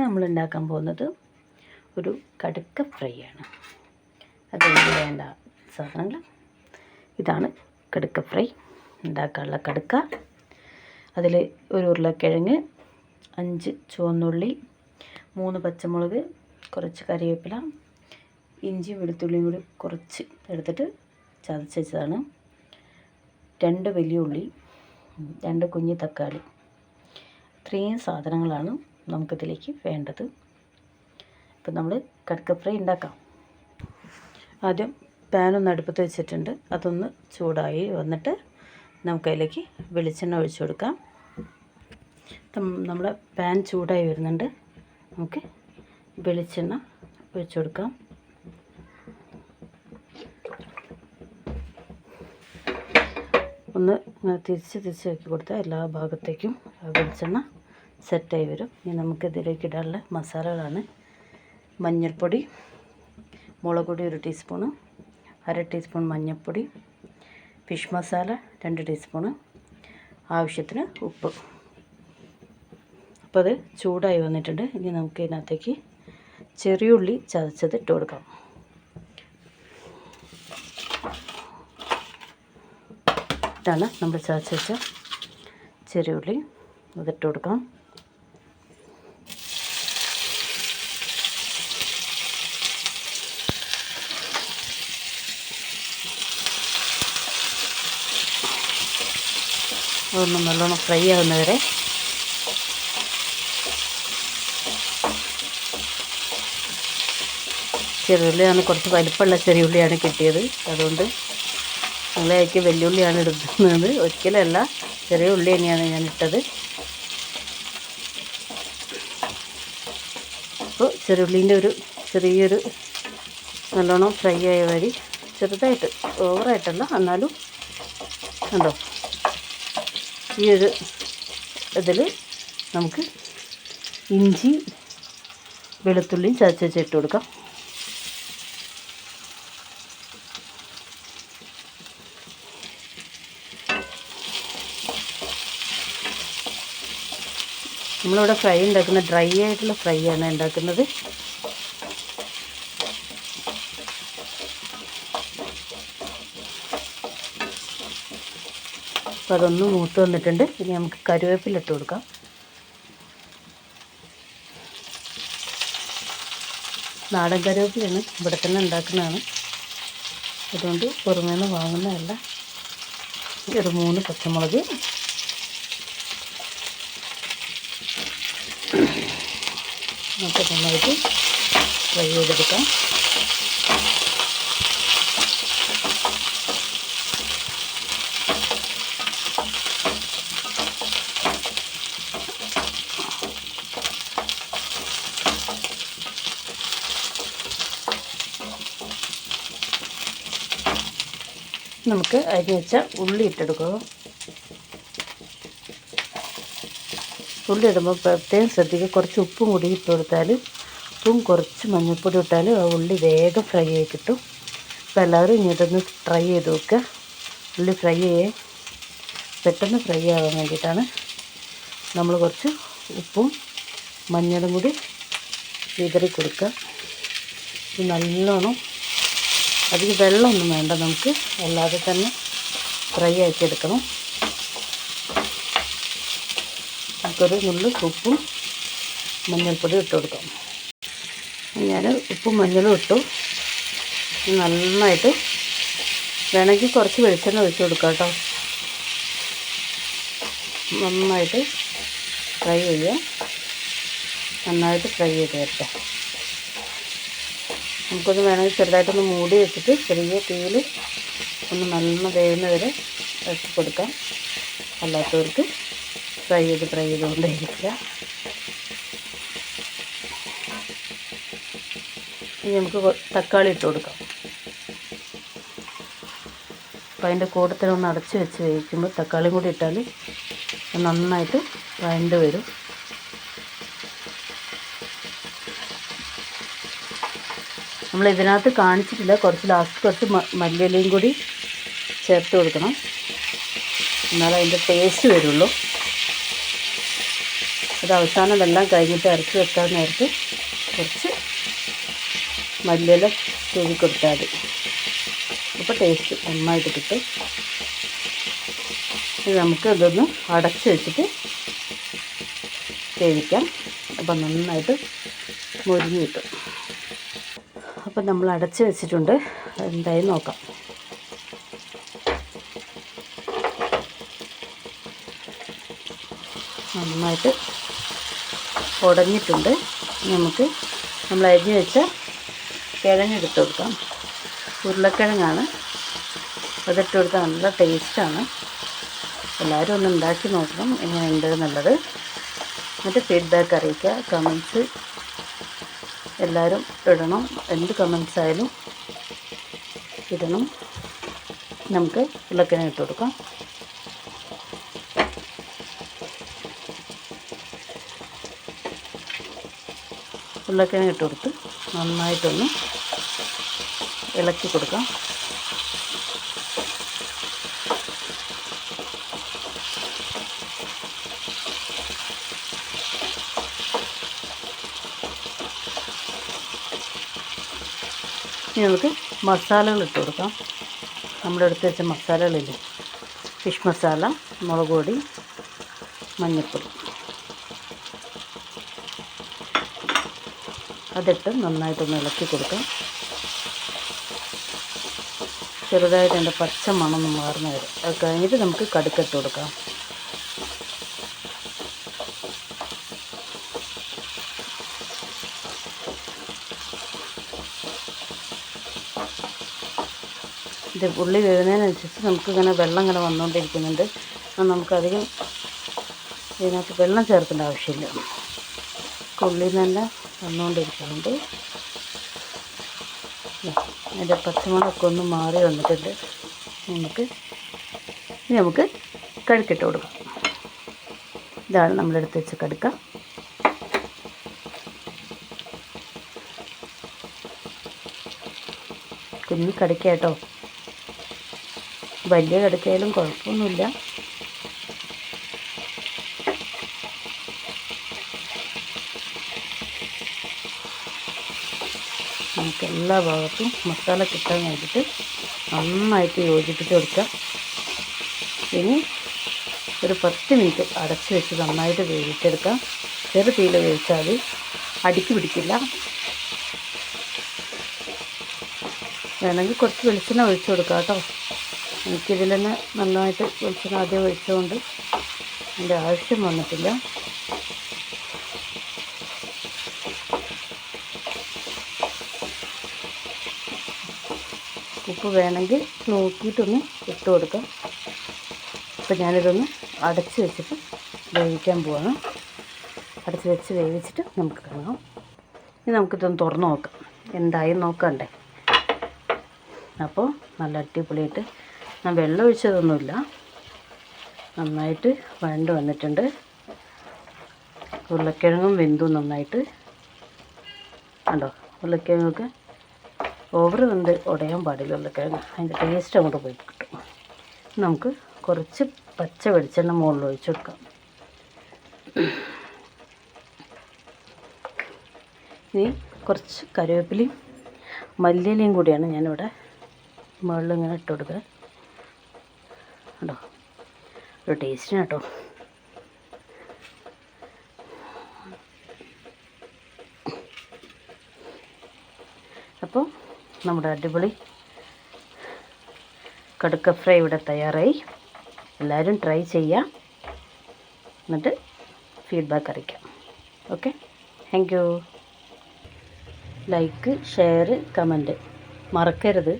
നമ്മൾ ഉണ്ടാക്കാൻ പോകുന്നത് ഒരു കടുക്ക ഫ്രൈ ആണ്. അതിന് വേണ്ട സാധനങ്ങൾ ഇതാണ്. കടുക്ക ഫ്രൈ ഉണ്ടാക്കാനുള്ള കടുക്ക, അതിൽ ഒരു ഉരുളക്കിഴങ്ങ്, 5 ചുവന്നുള്ളി, 3 പച്ചമുളക്, കുറച്ച് കറിവേപ്പില, ഇഞ്ചി വെളുത്തുള്ളിയും കൂടി കുറച്ച് എടുത്തിട്ട് ചതച്ച് വെച്ചതാണ്, 2 വലിയ ഉള്ളി, 2 കുഞ്ഞ് തക്കാളി. ഇത്രയും സാധനങ്ങളാണ് നമുക്കിതിലേക്ക് വേണ്ടത്. ഇപ്പം നമ്മൾ കടുക്ക ഫ്രൈ ഉണ്ടാക്കാം. ആദ്യം പാനൊന്ന് അടുപ്പത്ത് വെച്ചിട്ടുണ്ട്. അതൊന്ന് ചൂടായി വന്നിട്ട് നമുക്കതിലേക്ക് വെളിച്ചെണ്ണ ഒഴിച്ചു കൊടുക്കാം. നമ്മുടെ പാൻ ചൂടായി വരുന്നുണ്ട്. നമുക്ക് വെളിച്ചെണ്ണ ഒഴിച്ചു കൊടുക്കാം. ഒന്ന് തിരിച്ച് ആക്കി കൊടുത്താൽ എല്ലാ ഭാഗത്തേക്കും വെളിച്ചെണ്ണ സെറ്റായി വരും. ഇനി നമുക്ക് ഇതിലേക്ക് ഇടാനുള്ള മസാലകളാണ്: മഞ്ഞൾപ്പൊടി, മുളക് പൊടി 1 ടീസ്പൂണ്, 1/2 ടീസ്പൂൺ മഞ്ഞൾപ്പൊടി, ഫിഷ് മസാല 2 ടീസ്പൂണ്, ആവശ്യത്തിന് ഉപ്പ്. അപ്പോൾ അത് ചൂടായി വന്നിട്ടുണ്ട്. ഇനി നമുക്ക് ഇതിനകത്തേക്ക് ചെറിയുള്ളി ചതച്ചത് ഇട്ട് കൊടുക്കാം. ഇതാണ് നമ്മൾ ചതച്ച് വെച്ച ചെറിയുള്ളി, അതിട്ട് കൊടുക്കാം. അതൊന്ന് നല്ലോണം ഫ്രൈ ആകുന്നവരെ ചെറിയുള്ളിയാണ്, കുറച്ച് വലിപ്പമുള്ള ചെറിയുള്ളിയാണ് കിട്ടിയത്. അതുകൊണ്ട് ഞങ്ങളേക്ക് വെല്ലുള്ളിയാണ് ഇടുന്നത്. ഒരിക്കലല്ല, ചെറിയ ഉള്ളി തന്നെയാണ് ഞാൻ ഇട്ടത്. അപ്പോൾ ചെറിയുള്ളീൻ്റെ ഒരു ചെറിയൊരു നല്ലോണം ഫ്രൈ ആയ വരി ചെറുതായിട്ട്, ഓവറായിട്ടല്ല, എന്നാലും ഉണ്ടോ ഈ ഒരു ഇതിൽ നമുക്ക് ഇഞ്ചി വെളുത്തുള്ളിയും ചതച്ച് ഇട്ട് കൊടുക്കാം. നമ്മളിവിടെ ഫ്രൈ ഉണ്ടാക്കുന്നത് ഡ്രൈ ആയിട്ടുള്ള ഫ്രൈ ആണ് ഉണ്ടാക്കുന്നത്. അപ്പോൾ അതൊന്ന് മൂത്ത് വന്നിട്ടുണ്ട്. ഇനി നമുക്ക് കറിവേപ്പില ഇട്ട് കൊടുക്കാം. നാടൻ കറിവേപ്പിലാണ്, ഇവിടെ തന്നെ ഉണ്ടാക്കുന്നതാണ്. അതുകൊണ്ട് പുറമേ നിന്ന് വാങ്ങുന്നതല്ല. ഒരു 3 പച്ചമുളക്, നമുക്ക് നന്നായിട്ട് ഫ്രൈ ചെയ്തെടുക്കാം. നമുക്ക് അരിഞ്ഞ് വെച്ച ഉള്ളി ഇട്ടെടുക്കുക. ഉള്ളി ഇടുമ്പോൾ പ്രത്യേകം ശ്രദ്ധിക്കുക, കുറച്ച് ഉപ്പും കൂടി ഇട്ട് കൊടുത്താൽ, ഉപ്പും കുറച്ച് മഞ്ഞൾപ്പൊടി ഇട്ടാൽ ആ ഉള്ളി വേഗം ഫ്രൈ ആയി കിട്ടും. അപ്പോൾ എല്ലാവരും ഇങ്ങോട്ടൊന്ന് ട്രൈ ചെയ്ത് നോക്കുക. ഉള്ളി ഫ്രൈ പെട്ടെന്ന് ഫ്രൈ ആവാൻ വേണ്ടിയിട്ടാണ് നമ്മൾ കുറച്ച് ഉപ്പും മഞ്ഞളും കൂടി വിതറി കൊടുക്കുക. ഇത് നല്ലോണം, അധികം വെള്ളമൊന്നും വേണ്ട, നമുക്ക് അല്ലാതെ തന്നെ ഫ്രൈ ആക്കിയെടുക്കണം. നമുക്കൊരു നുള്ളു ഉപ്പും മഞ്ഞൾപ്പൊടി ഇട്ട് കൊടുക്കാം. ഞാൻ ഉപ്പും മഞ്ഞളും ഇട്ടു. നന്നായിട്ട് വേണമെങ്കിൽ കുറച്ച് വെളിച്ചെണ്ണ ഒഴിച്ച് കൊടുക്കാം കേട്ടോ. നന്നായിട്ട് ഫ്രൈ ചെയ്യുക. നന്നായിട്ട് ഫ്രൈ ചെയ്ത് വരട്ടെ. നമുക്കൊന്ന് വേണമെങ്കിൽ ചെറുതായിട്ടൊന്ന് മൂടി വെച്ചിട്ട് ചെറിയ തീയിൽ ഒന്ന് നല്ലോണം വേവുന്ന വരെ വെച്ച് കൊടുക്കാം. അല്ലാത്തവർക്ക് ഫ്രൈ ചെയ്തുകൊണ്ടേയിരിക്കുക. ഇനി നമുക്ക് തക്കാളി ഇട്ട് കൊടുക്കാം. അപ്പോൾ അതിൻ്റെ കൂടെ തന്നെ ഒന്ന് അടച്ച് വെച്ച് വേവിക്കുമ്പോൾ തക്കാളിയും കൂടി ഇട്ടാൽ നന്നായിട്ട് വഴണ്ട് വരും. നമ്മൾ ഇതിനകത്ത് കാണിച്ചിട്ടില്ല, ലാസ്റ്റ് കുറച്ച് മല്ലിയിലയും കൂടി ചേർത്ത് കൊടുക്കണം. എന്നാലേ അതിൻ്റെ ടേസ്റ്റ് വരുള്ളൂ. അത് അവസാനം വെള്ളം കഴിഞ്ഞിട്ട് ഇറക്കി വെക്കാൻ നേരത്ത് കുറച്ച് മല്ലിയില തൂവി കൊടുത്താൽ മതി. അപ്പോൾ ടേസ്റ്റ് നന്നായിട്ട് കിട്ടും. ഇത് നമുക്ക് ഇതൊന്ന് അടച്ച് വെച്ചിട്ട് വേവിക്കാം. അപ്പം നന്നായിട്ട് മുരിഞ്ഞ് കിട്ടും. അപ്പം നമ്മൾ അടച്ച് വെച്ചിട്ടുണ്ട്. എന്തായാലും നോക്കാം. നന്നായിട്ട് ഉടഞ്ഞിട്ടുണ്ട്. നമുക്ക് നമ്മൾ അരിഞ്ഞ് വെച്ച കിഴങ്ങ് എടുത്ത് കൊടുക്കാം. ഉരുളക്കിഴങ്ങാണ്. അതിട്ട് കൊടുത്താൽ നല്ല ടേസ്റ്റാണ്. എല്ലാവരും ഒന്ന് ഉണ്ടാക്കി നോക്കണം എങ്ങനെയുണ്ട് എന്നുള്ളത്. എന്നിട്ട് ഫീഡ്ബാക്ക് അറിയിക്കുക. കമൻസ് എല്ലാവരും ഇടണം. എന്ത് കമൻസ് ആയാലും ഇടണം. നമുക്ക് ഉരുളക്കിഴങ്ങ് ഇട്ട് കൊടുക്കാം. ഉരുളക്കിഴങ്ങ് ഇട്ട് കൊടുത്ത് നന്നായിട്ടൊന്ന് ഇളക്കി കൊടുക്കാം. ഇനി നമുക്ക് മസാലകൾ ഇട്ട് കൊടുക്കാം. നമ്മുടെ അടുത്ത് വെച്ച മസാലകളില്ലേ, ഫിഷ് മസാല, മുളക് പൊടി, മഞ്ഞൾപ്പൊടി, അതിട്ട് നന്നായിട്ടൊന്ന് ഇളക്കി കൊടുക്കാം. ചെറുതായിട്ട് അതിൻ്റെ പച്ച മണം മാറുന്ന വരും. അത് കഴിഞ്ഞിട്ട് നമുക്ക് കടുകിട്ട് കൊടുക്കാം. ഇത് ഉള്ളി വേവുന്നതിനനുസരിച്ച് നമുക്കിങ്ങനെ വെള്ളം ഇങ്ങനെ വന്നുകൊണ്ടിരിക്കുന്നുണ്ട്. നമുക്കധികം ഇതിനകത്ത് വെള്ളം ചേർക്കേണ്ട ആവശ്യമില്ല. ഉള്ളിൽ നിന്ന് തന്നെ വന്നുകൊണ്ടിരിക്കുന്നുണ്ട്. അതിൻ്റെ പച്ചമുളകൊക്കെ ഒന്ന് മാറി വന്നിട്ടുണ്ട്. നമുക്ക് കടുകിട്ട് കൊടുക്കാം. ഇതാണ് നമ്മളെടുത്ത് വെച്ച കടുക്ക. കുഞ്ഞി കടുക്ക കേട്ടോ. വലിയ കടുക്കയിലും കുഴപ്പമൊന്നുമില്ല. നമുക്ക് എല്ലാ ഭാഗത്തും മസാല കിട്ടാൻ വേണ്ടിയിട്ട് നന്നായിട്ട് യോജിപ്പിച്ച് കൊടുക്കാം. ഇനി ഒരു 10 മിനിറ്റ് അടച്ച് വെച്ച് നന്നായിട്ട് വേവിച്ചെടുക്കാം. ചെറു തീയിൽ വേവിച്ചാൽ അടിക്ക് പിടിക്കില്ല. വേണമെങ്കിൽ കുറച്ച് വെളിച്ചെണ്ണ ഒഴിച്ചു കൊടുക്കാം കേട്ടോ. എനിക്കിതിൽ തന്നെ നന്നായിട്ട് വെളിച്ചെണ്ണ ആദ്യം ഒഴിച്ചുകൊണ്ട് അതിൻ്റെ ആവശ്യം വന്നിട്ടില്ല. ഉപ്പ് വേണമെങ്കിൽ നോക്കിയിട്ടൊന്ന് ഇട്ട് കൊടുക്കാം. അപ്പോൾ ഞാനിതൊന്ന് അടച്ച് വെച്ചിട്ട് വേവിക്കാൻ പോവാണ്. അടച്ച് വെച്ച് വേവിച്ചിട്ട് നമുക്ക് കാണാം. ഇനി നമുക്കിതൊന്ന് തുറന്ന് നോക്കാം. എന്തായി നോക്കണ്ടേ. അപ്പോൾ നല്ല അടിപൊളിയായിട്ട് ഞാൻ വെള്ളം ഒഴിച്ചതൊന്നുമില്ല. നന്നായിട്ട് വഴണ്ട് വന്നിട്ടുണ്ട്. ഉരുളക്കിഴങ്ങും വെന്തു നന്നായിട്ട്. കണ്ടോ, ഉരുളക്കിഴങ്ങൊക്കെ ഓവർ വെന്ത് ഉടയാൻ പാടില്ല. ഉരുളക്കിഴങ്ങ് അതിൻ്റെ ടേസ്റ്റ് അങ്ങോട്ട് പോയി കിട്ടും. നമുക്ക് കുറച്ച് പച്ച വെളിച്ചെണ്ണ മുകളിൽ ഒഴിച്ച് കൊടുക്കാം. ഇനി കുറച്ച് കറിവേപ്പിലയും മല്ലിയിലയും കൂടിയാണ് ഞാനിവിടെ മുകളിൽ ഇങ്ങനെ ഇട്ട് കൊടുക്കുക. കേട്ടോ, ഒരു ടേസ്റ്റിന് കേട്ടോ. അപ്പോൾ നമ്മുടെ അടിപൊളി കടുക്ക ഫ്രൈ ഇവിടെ തയ്യാറായി. എല്ലാവരും ട്രൈ ചെയ്യാം. എന്നിട്ട് ഫീഡ്ബാക്ക് അറിയിക്കാം. Okay, thank you. Like, share, comment മറക്കരുത്.